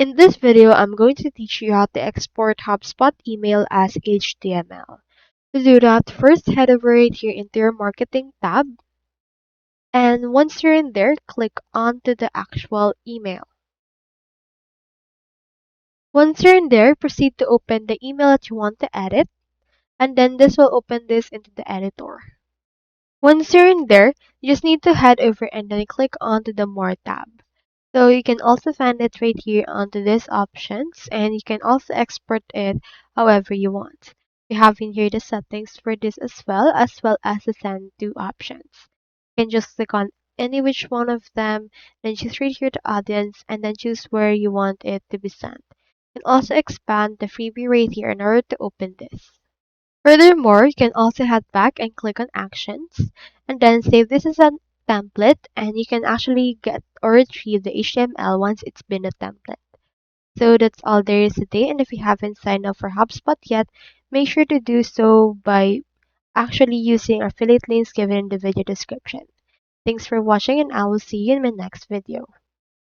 In this video, I'm going to teach you how to export HubSpot email as HTML. To do that, first head over right here into your marketing tab. And once you're in there, click onto the actual email. Once you're in there, proceed to open the email that you want to edit. And then this will open this into the editor. Once you're in there, you just need to head over and then click onto the More tab. So you can also find it right here onto these options, and you can also export it however you want. You have in here the settings for this as well as the send to options. You can just click on any which one of them, then choose right here the audience, and then choose where you want it to be sent. You can also expand the freebie right here in order to open this. Furthermore, you can also head back and click on Actions, and then save this as a template, and you can actually get or retrieve the HTML once it's been a template. So that's all there is today, and if you haven't signed up for HubSpot yet, make sure to do so by actually using affiliate links given in the video description. Thanks for watching, and I will see you in my next video.